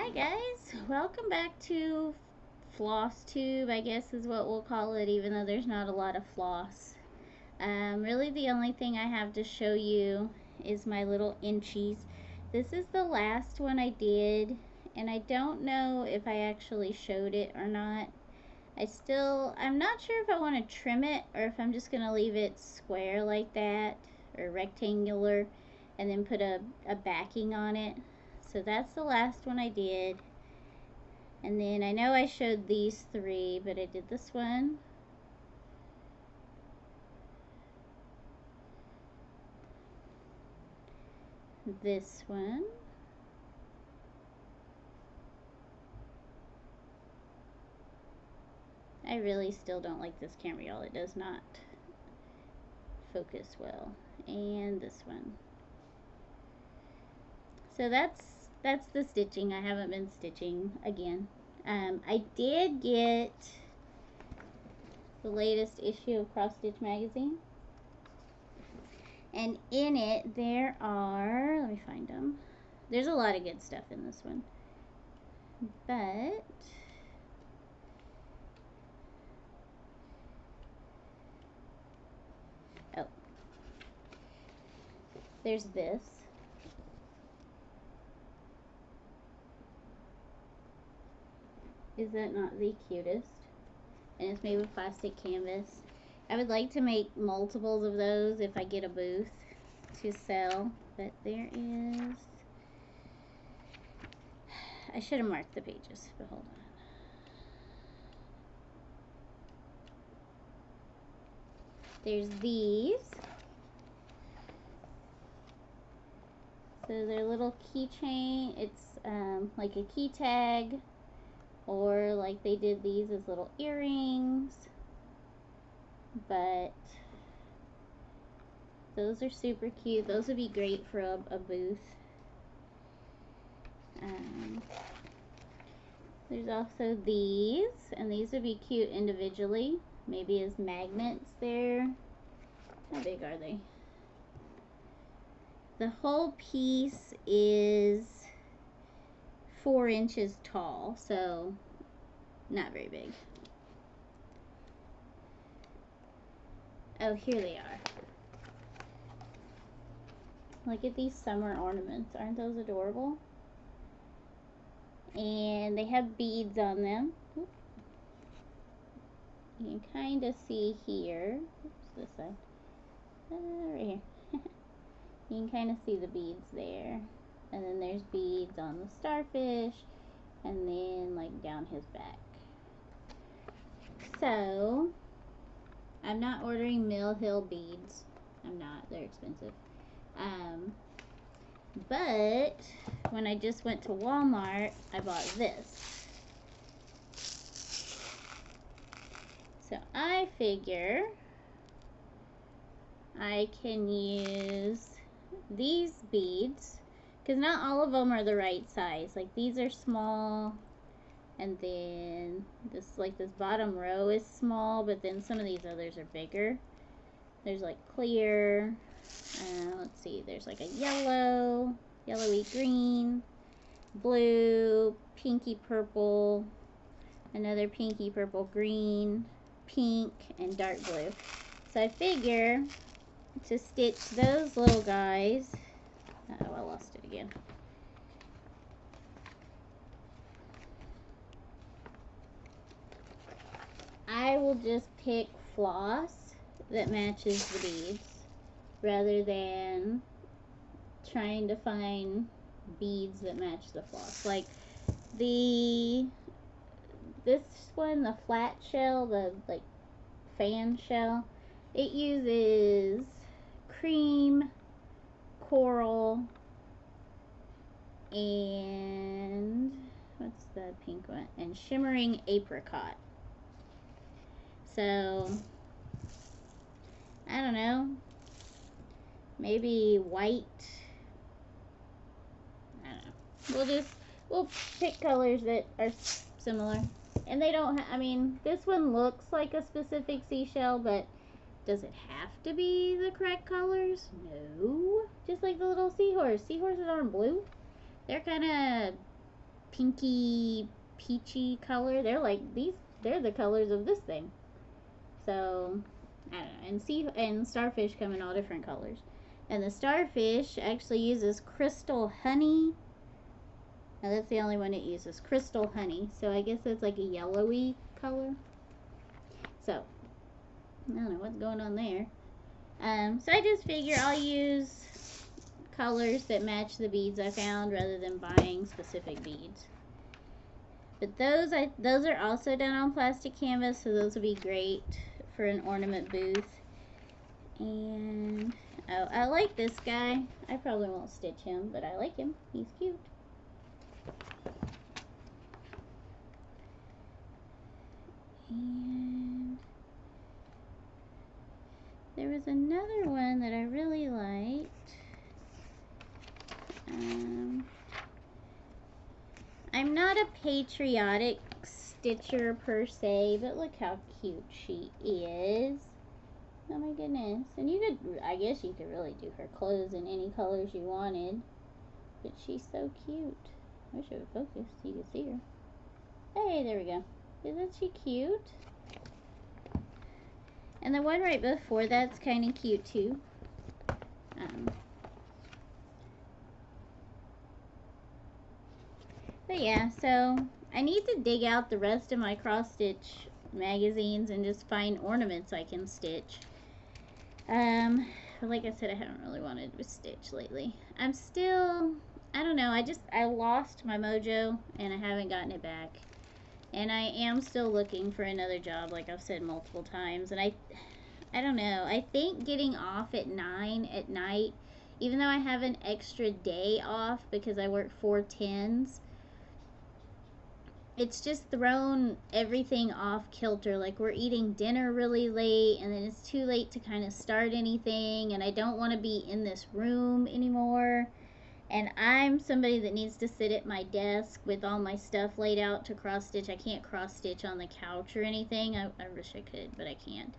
Hi guys, welcome back to Flosstube, I guess is what we'll call it, even though there's not a lot of floss. Really the only thing I have to show you is my little inchies. This is the last one I did, and I don't know if I actually showed it or not. I'm not sure if I want to trim it or if I'm just going to leave it square like that, or rectangular, and then put a backing on it. So that's the last one I did. And then I know I showed these three, but I did this one. This one. I really still don't like this camera, y'all. It does not focus well. And this one. So that's the stitching. I haven't been stitching again. I did get the latest issue of Cross Stitch magazine, and in it there are, let me find them, there's a lot of good stuff in this one, but there's this. Is that not the cutest? And it's made with plastic canvas. I would like to make multiples of those if I get a booth to sell, but there is, I should have marked the pages, but hold on. There's these. So they're little keychain. It's like a key tag, or like they did these as little earrings. But those are super cute. Those would be great for a booth. There's also these, and these would be cute individually, maybe as magnets there. How big are they? The whole piece is 4 inches tall, so not very big. Oh, here they are. Look at these summer ornaments. Aren't those adorable? And they have beads on them. Oops. You can kind of see here. Oops, this side. Right here. You can kind of see the beads there. And then there's beads on the starfish, and then like down his back. So I'm not ordering Mill Hill beads. I'm not. They're expensive. But when I just went to Walmart, I bought this. So I figure I can use these beads, because not all of them are the right size. Like these are small, and then this bottom row is small, but then some of these others are bigger. There's like clear, let's see, there's like a yellowy green, blue, pinky purple, another pinky purple green, pink, and dark blue. So I figure to stitch those little guys, oh, I lost it again. I will just pick floss that matches the beads, rather than trying to find beads that match the floss. Like this one, the flat shell, the like fan shell, it uses cream, coral, and what's the pink one? And shimmering apricot. So I don't know, maybe white. I don't know. We'll pick colors that are similar. And they don't I mean, this one looks like a specific seashell, but does it have to be the correct colors? No. Just like the little seahorse. Seahorses aren't blue. They're kind of pinky peachy color. They're like these. They're the colors of this thing. So I don't know. And starfish come in all different colors. And the starfish actually uses crystal honey. Now that's the only one it uses, crystal honey. So I guess it's like a yellowy color. So I don't know what's going on there. So I just figure I'll use colors that match the beads I found rather than buying specific beads. But those are also done on plastic canvas, so those will be great for an ornament booth. And oh, I like this guy. I probably won't stitch him, but I like him. He's cute. And there was another one that I really liked. I'm not a patriotic stitcher per se, but look how cute she is. Oh my goodness. And you could, I guess you could really do her clothes in any colors you wanted. But she's so cute. I wish it would focus so you could see her. Hey, there we go. Isn't she cute? And the one right before that's kind of cute too. But yeah, so I need to dig out the rest of my cross stitch magazines and just find ornaments I can stitch. Like I said, I haven't really wanted to stitch lately. I'm still, I don't know, I lost my mojo and I haven't gotten it back. And I am still looking for another job, like I've said multiple times. And I don't know, I think getting off at 9 at night, even though I have an extra day off because I work 4 10s, it's just thrown everything off kilter. Like, we're eating dinner really late, and then it's too late to kind of start anything, and I don't want to be in this room anymore. And I'm somebody that needs to sit at my desk with all my stuff laid out to cross stitch. I can't cross stitch on the couch or anything. I wish I could, but I can't.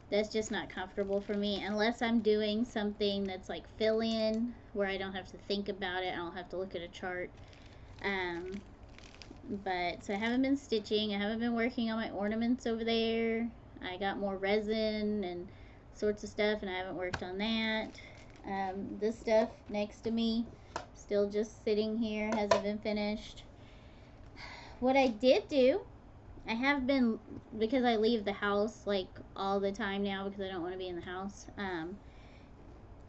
That's just not comfortable for me unless I'm doing something that's like fill in where I don't have to think about it. I don't have to look at a chart. But so I haven't been stitching. I haven't been working on my ornaments over there. I got more resin and sorts of stuff, and I haven't worked on that. This stuff next to me, still just sitting here, hasn't been finished. What I did do, I have been, because I leave the house like all the time now because I don't want to be in the house.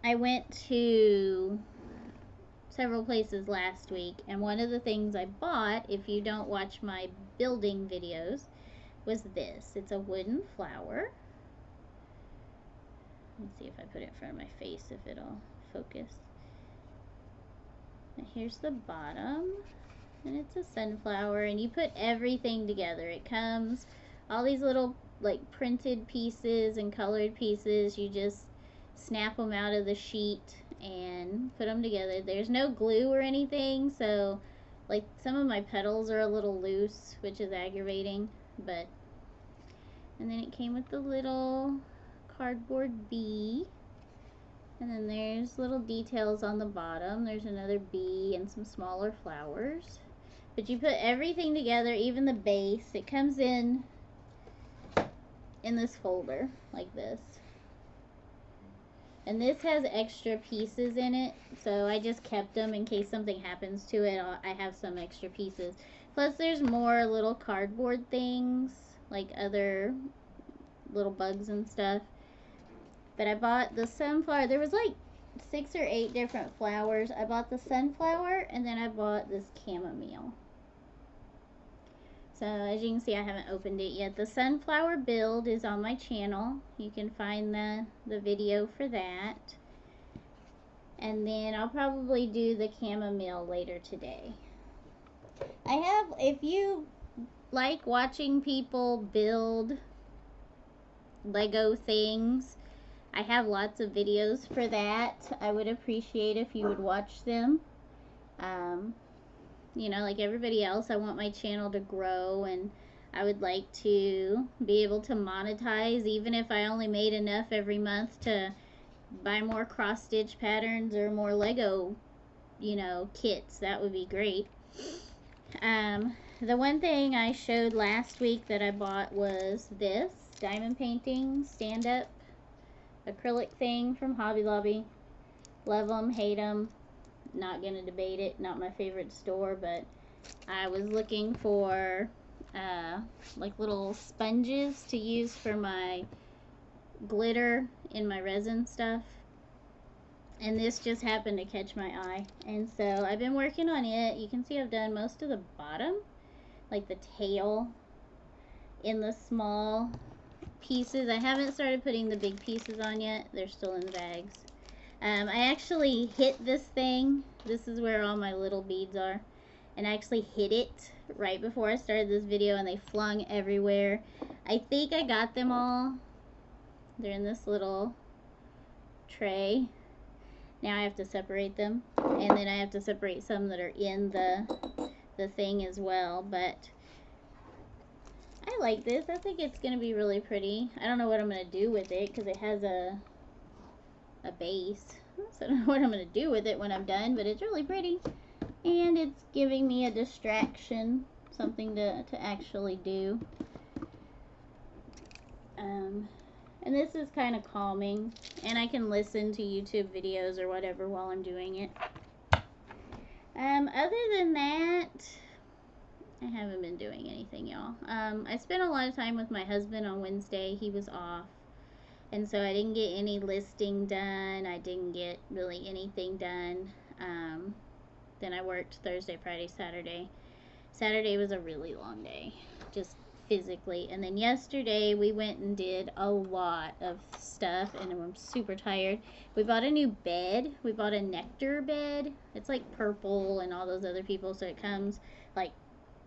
I went to several places last week, and one of the things I bought, if you don't watch my building videos, was this. It's a wooden flower. Let's see if I put it in front of my face if it'll focus. And here's the bottom, and it's a sunflower, and you put everything together. It comes all these little like printed pieces and colored pieces. You just snap them out of the sheet and put them together. There's no glue or anything, so like some of my petals are a little loose, which is aggravating, but and then it came with the little cardboard bee, and then there's little details on the bottom. There's another bee and some smaller flowers, but you put everything together, even the base. It comes in this folder like this. And this has extra pieces in it, so I just kept them in case something happens to it. I have some extra pieces. Plus there's more little cardboard things, like other little bugs and stuff. But I bought the sunflower. There was like 6 or 8 different flowers. I bought the sunflower, and then I bought this chamomile. So as you can see, I haven't opened it yet. The sunflower build is on my channel. You can find the video for that. And then I'll probably do the chamomile later today. If you like watching people build Lego things, I have lots of videos for that. I would appreciate if you would watch them. You know, like everybody else, I want my channel to grow, and I would like to be able to monetize, even if I only made enough every month to buy more cross stitch patterns or more Lego, you know, kits. That would be great. The one thing I showed last week that I bought was this diamond painting stand-up acrylic thing from Hobby Lobby. Love them, hate them. Not gonna debate it. Not my favorite store, but I was looking for like little sponges to use for my glitter in my resin stuff. And this just happened to catch my eye. And so I've been working on it. You can see I've done most of the bottom, like the tail, in the small pieces. I haven't started putting the big pieces on yet. They're still in the bags. I actually hit this thing. This is where all my little beads are. And I actually hit it right before I started this video, and they flung everywhere. I think I got them all. They're in this little tray. Now I have to separate them, and then I have to separate some that are in the thing as well. But I like this. I think it's going to be really pretty. I don't know what I'm going to do with it because it has a base. So I don't know what I'm going to do with it when I'm done, but it's really pretty. And it's giving me a distraction, something to actually do. And this is kind of calming, and I can listen to YouTube videos or whatever while I'm doing it. Other than that, I haven't been doing anything, y'all. I spent a lot of time with my husband on Wednesday. He was off, and so I didn't get any listing done. I didn't get really anything done. Then I worked Thursday, Friday, Saturday. Saturday was a really long day, just physically. And then yesterday we went and did a lot of stuff, and I'm super tired. We bought a new bed. We bought a nectar bed. It's like purple and all those other people, so it comes like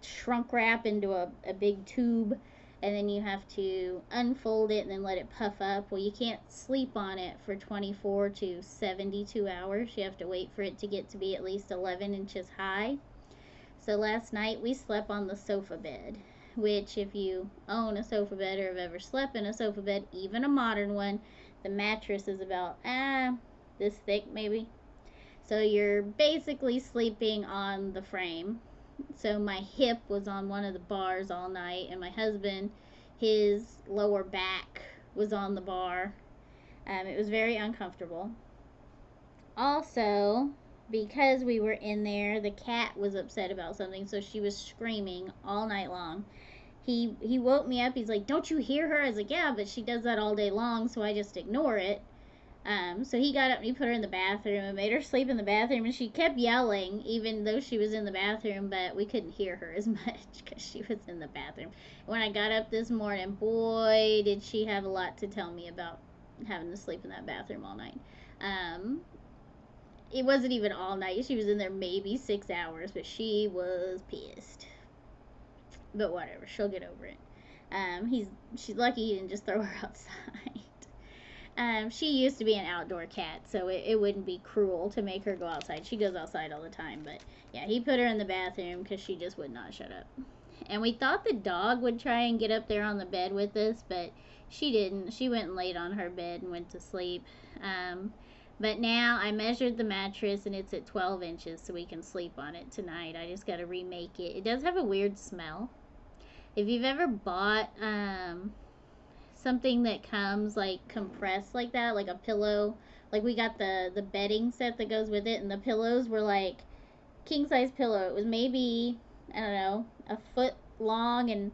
shrunk wrap into a big tube, and then you have to unfold it and then let it puff up. Well, you can't sleep on it for 24 to 72 hours. You have to wait for it to get to be at least 11 inches high. So last night we slept on the sofa bed, which if you own a sofa bed or have ever slept in a sofa bed, even a modern one, the mattress is about this thick maybe. So you're basically sleeping on the frame. So my hip was on one of the bars all night, and my husband, his lower back was on the bar. It was very uncomfortable. Also, because we were in there, the cat was upset about something, so she was screaming all night long. He woke me up. He's like, "Don't you hear her?" I was like, "Yeah, but she does that all day long, so I just ignore it." So he got up and he put her in the bathroom and made her sleep in the bathroom, and she kept yelling even though she was in the bathroom, but we couldn't hear her as much because she was in the bathroom. When I got up this morning, boy, did she have a lot to tell me about having to sleep in that bathroom all night. It wasn't even all night. She was in there maybe 6 hours, but she was pissed. But whatever, she'll get over it. She's lucky he didn't just throw her outside. She used to be an outdoor cat, so it wouldn't be cruel to make her go outside. She goes outside all the time, but yeah, he put her in the bathroom because she just would not shut up. And we thought the dog would try and get up there on the bed with us, but she didn't. She went and laid on her bed and went to sleep. But now I measured the mattress, and it's at 12 inches, so we can sleep on it tonight. I just got to remake it. It does have a weird smell. If you've ever bought something that comes like compressed like that, like a pillow, like we got the bedding set that goes with it, and the pillows were like king size pillow. It was maybe, I don't know, a foot long and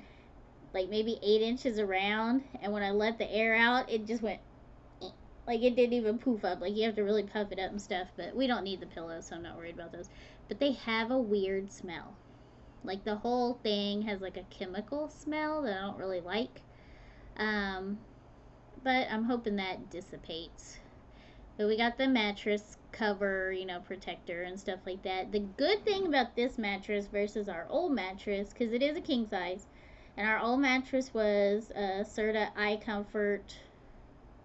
like maybe 8 inches around, and when I let the air out, it just went like it didn't even poof up. Like you have to really puff it up and stuff, but we don't need the pillows, so I'm not worried about those. But they have a weird smell. Like the whole thing has like a chemical smell that I don't really like. But I'm hoping that dissipates. But we got the mattress cover, protector and stuff like that. The good thing about this mattress versus our old mattress, because it is a king size, and our old mattress was a Serta iComfort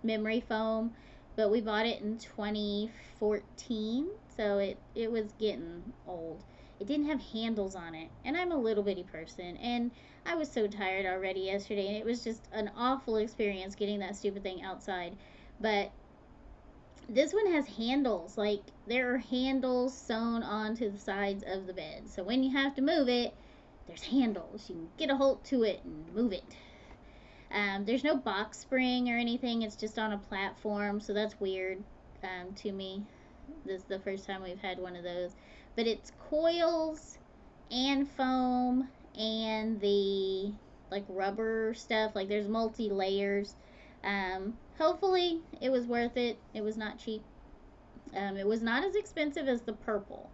memory foam, but we bought it in 2014, so it was getting old. It didn't have handles on it, and I'm a little bitty person, and I was so tired already yesterday, and it was just an awful experience getting that stupid thing outside. But This one has handles. Like, there are handles sewn onto the sides of the bed. So when you have to move it, there's handles. You can get a hold to it and move it. There's no box spring or anything. It's just on a platform. So that's weird to me. This is the first time we've had one of those. But it's coils and foam and the like rubber stuff. Like, there's multi layers. Hopefully it was worth it. It was not cheap. It was not as expensive as the purple.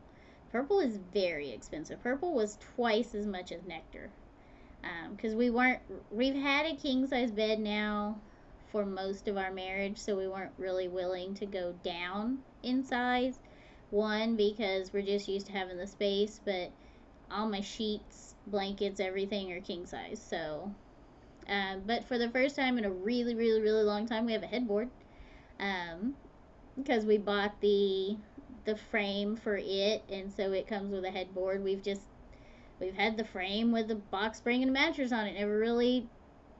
Purple is very expensive. Purple was twice as much as Nectar. Because we've had a king size bed now for most of our marriage, so we weren't really willing to go down in size. One, because we're just used to having the space, but all my sheets, blankets, everything are king size. So, but for the first time in a really, really, really long time, we have a headboard. Because we bought the frame for it, and so it comes with a headboard. We've had the frame with the box spring and a mattress on it. Never really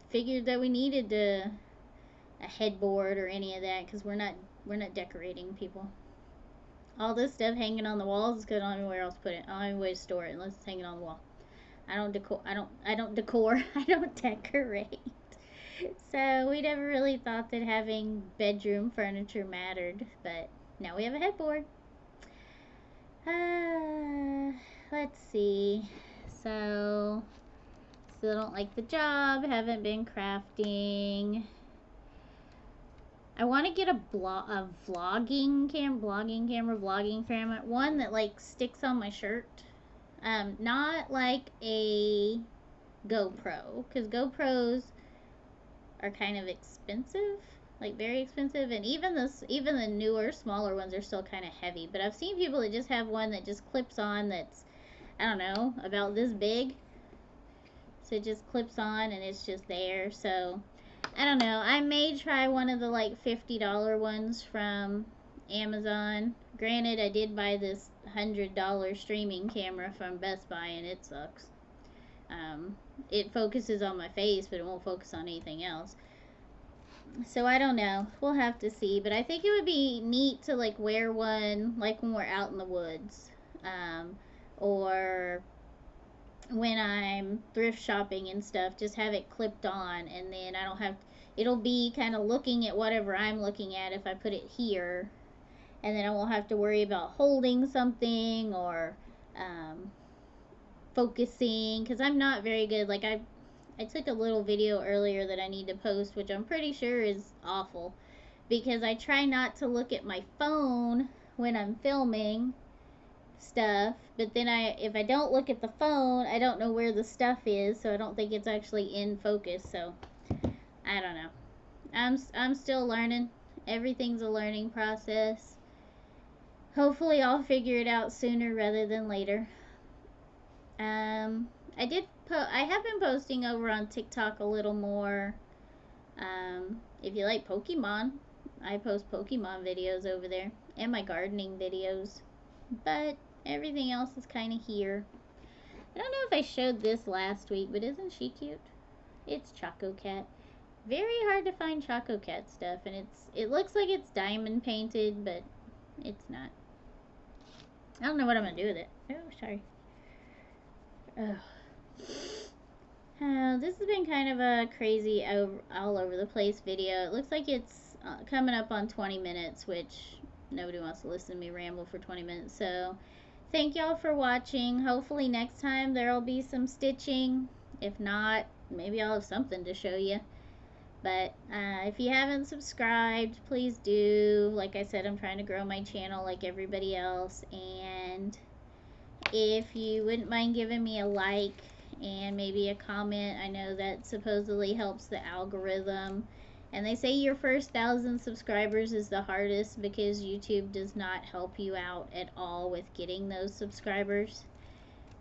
figured that we needed a headboard or any of that, because we're not decorating people. All this stuff hanging on the walls is because I don't know where else to put it. I don't have any way to store it unless it's hanging on the wall. I don't decor. I don't decorate. So we never really thought that having bedroom furniture mattered, but now we have a headboard. Let's see. So, still don't like the job. Haven't been crafting. I want to get a vlogging camera, one that like sticks on my shirt. Not like a GoPro, because GoPros are kind of expensive, like very expensive, and even the newer, smaller ones are still kind of heavy. But I've seen people that just have one that just clips on. That's, I don't know, about this big. So it just clips on and it's just there. So I don't know. I may try one of the like $50 ones from Amazon. Granted, I did buy this $100 streaming camera from Best Buy, and it sucks. It focuses on my face, but it won't focus on anything else. So I don't know. We'll have to see. But I think it would be neat to like wear one like when we're out in the woods, or when I'm thrift shopping and stuff. Just have it clipped on, and then I don't have. It'll be kind of looking at whatever I'm looking at if I put it here, and then I won't have to worry about holding something or focusing, because I'm not very good. Like, I took a little video earlier that I need to post, which I'm pretty sure is awful, because I try not to look at my phone when I'm filming stuff, but then if I don't look at the phone, I don't know where the stuff is, so I don't think it's actually in focus. So I don't know. I'm still learning. Everything's a learning process. Hopefully I'll figure it out sooner rather than later. I have been posting over on TikTok a little more. If you like Pokemon, I post Pokemon videos over there, and my gardening videos. But everything else is kind of here. I don't know if I showed this last week, but isn't she cute? It's Choco Cat. Very hard to find Choco Cat stuff, and it looks like it's diamond painted, but it's not. I don't know what I'm gonna do with it. Oh, sorry. This has been kind of a crazy all over the place video. It looks like it's coming up on 20 minutes, which nobody wants to listen to me ramble for 20 minutes. So thank y'all for watching. Hopefully next time there'll be some stitching. If not, maybe I'll have something to show you. But if you haven't subscribed, please do. Like I said, I'm trying to grow my channel like everybody else. And if you wouldn't mind giving me a like and maybe a comment, I know that supposedly helps the algorithm. And they say your first 1,000 subscribers is the hardest, because YouTube does not help you out at all with getting those subscribers.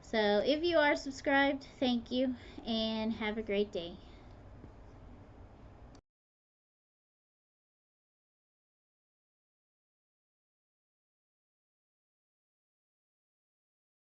So if you are subscribed, thank you, and have a great day.